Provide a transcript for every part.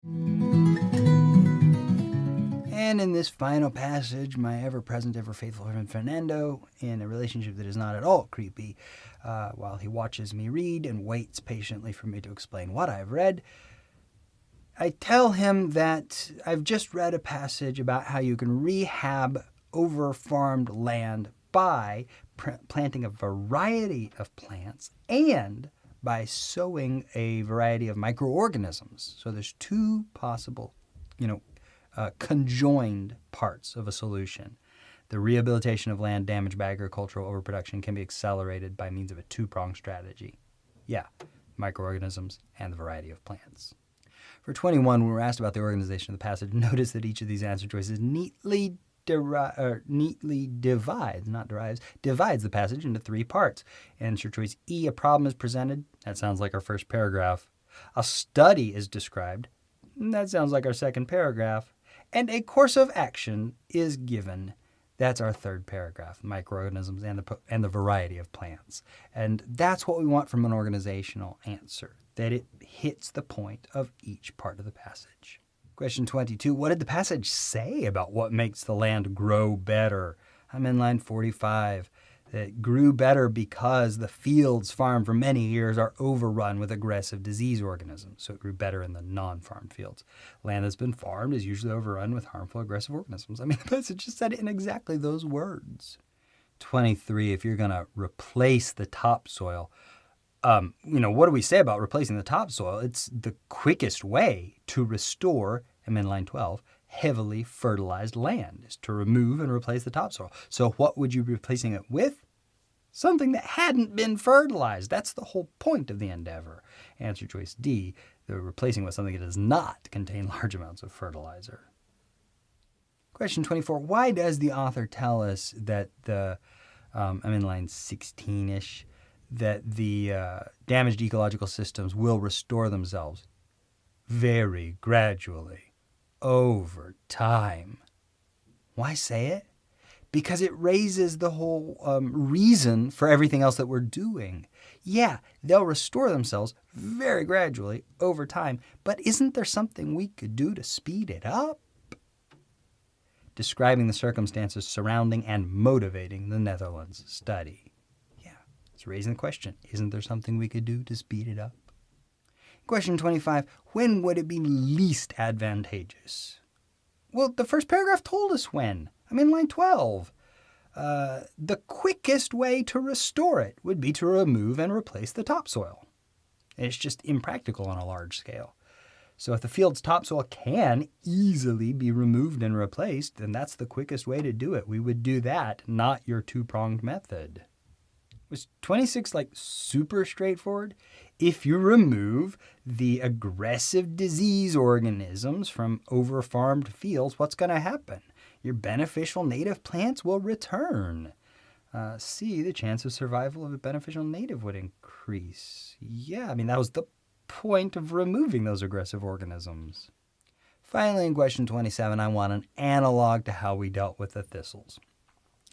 And in this final passage, my ever-present, ever-faithful friend Fernando, in a relationship that is not at all creepy, while he watches me read and waits patiently for me to explain what I've read, I tell him that I've just read a passage about how you can rehab over-farmed land by planting a variety of plants and by sowing a variety of microorganisms. So there's two possible, conjoined parts of a solution. The rehabilitation of land damaged by agricultural overproduction can be accelerated by means of a two-pronged strategy. Yeah, microorganisms and the variety of plants. For 21, when we were asked about the organization of the passage, notice that each of these answer choices neatly divides the passage into three parts. Answer choice E, a problem is presented. That sounds like our first paragraph. A study is described. That sounds like our second paragraph. And a course of action is given. That's our third paragraph, microorganisms and the variety of plants. And that's what we want from an organizational answer, that it hits the point of each part of the passage. Question 22, what did the passage say about what makes the land grow better? I'm in line 45. That grew better because the fields farmed for many years are overrun with aggressive disease organisms. So it grew better in the non-farmed fields. Land that's been farmed is usually overrun with harmful aggressive organisms. I mean, the passage just said it in exactly those words. 23, if you're going to replace the topsoil, what do we say about replacing the topsoil? It's the quickest way to restore, I'm in line 12, heavily fertilized land is to remove and replace the topsoil. So what would you be replacing it with? Something that hadn't been fertilized. That's the whole point of the endeavor. Answer choice D, they're replacing with something that does not contain large amounts of fertilizer. Question 24, why does the author tell us that I'm in line 16-ish, that the damaged ecological systems will restore themselves very gradually over time? Why say it? Because it raises the whole reason for everything else that we're doing. Yeah, they'll restore themselves very gradually over time, but isn't there something we could do to speed it up? Describing the circumstances surrounding and motivating the Netherlands study. Yeah, it's raising the question, isn't there something we could do to speed it up? Question 25, when would it be least advantageous? Well, the first paragraph told us when. I'm in line 12. The quickest way to restore it would be to remove and replace the topsoil. It's just impractical on a large scale. So if the field's topsoil can easily be removed and replaced, then that's the quickest way to do it. We would do that, not your two-pronged method. Was 26 super straightforward? If you remove the aggressive disease organisms from over-farmed fields, what's going to happen? Your beneficial native plants will return. C, the chance of survival of a beneficial native would increase. Yeah, that was the point of removing those aggressive organisms. Finally, in question 27, I want an analog to how we dealt with the thistles.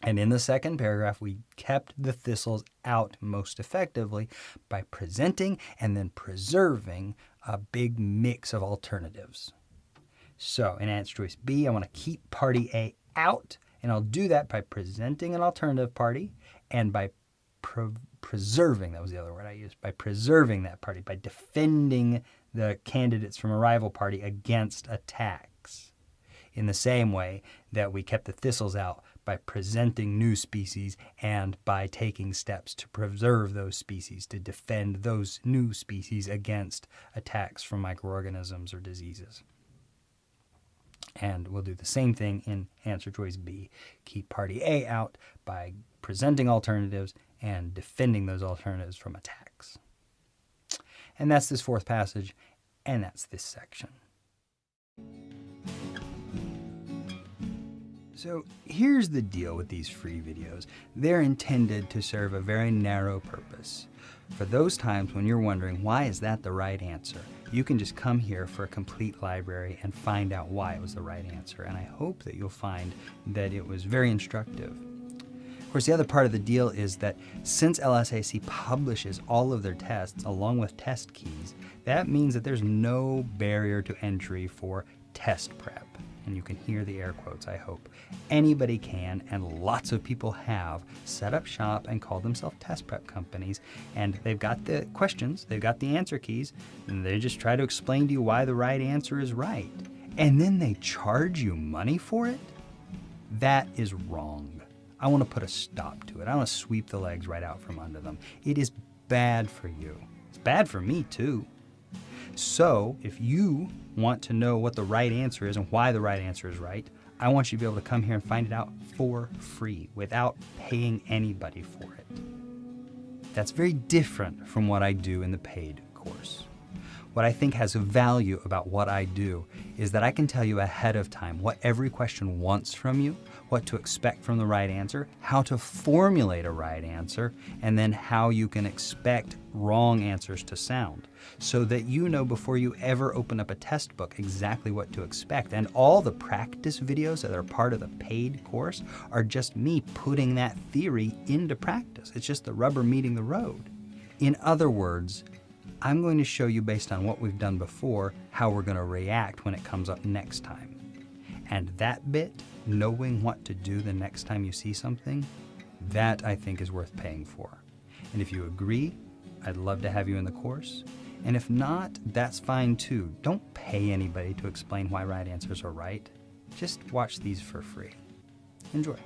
And in the second paragraph, we kept the thistles out most effectively by presenting and then preserving a big mix of alternatives. So in answer choice B, I want to keep party A out, and I'll do that by presenting an alternative party and by preserving, that was the other word I used, by preserving that party, by defending the candidates from a rival party against attacks. In the same way that we kept the thistles out by presenting new species and by taking steps to preserve those species, to defend those new species against attacks from microorganisms or diseases. And we'll do the same thing in answer choice B. Keep party A out by presenting alternatives and defending those alternatives from attacks. And that's this fourth passage, and that's this section. So here's the deal with these free videos. They're intended to serve a very narrow purpose. For those times when you're wondering, why is that the right answer? You can just come here for a complete library and find out why it was the right answer. And I hope that you'll find that it was very instructive. Of course, the other part of the deal is that since LSAC publishes all of their tests along with test keys, that means that there's no barrier to entry for test prep. And you can hear the air quotes, I hope. Anybody can, and lots of people have, set up shop and call themselves test prep companies, and they've got the questions, they've got the answer keys, and they just try to explain to you why the right answer is right. And then they charge you money for it? That is wrong. I want to put a stop to it. I want to sweep the legs right out from under them. It is bad for you. It's bad for me too. So if you want to know what the right answer is and why the right answer is right, I want you to be able to come here and find it out for free without paying anybody for it. That's very different from what I do in the paid course. What I think has value about what I do is that I can tell you ahead of time what every question wants from you, what to expect from the right answer, how to formulate a right answer, and then how you can expect wrong answers to sound, so that you know before you ever open up a test book exactly what to expect. And all the practice videos that are part of the paid course are just me putting that theory into practice. It's just the rubber meeting the road. In other words, I'm going to show you, based on what we've done before, how we're going to react when it comes up next time. And that bit, knowing what to do the next time you see something, that I think is worth paying for. And if you agree, I'd love to have you in the course. And if not, that's fine too. Don't pay anybody to explain why right answers are right. Just watch these for free. Enjoy.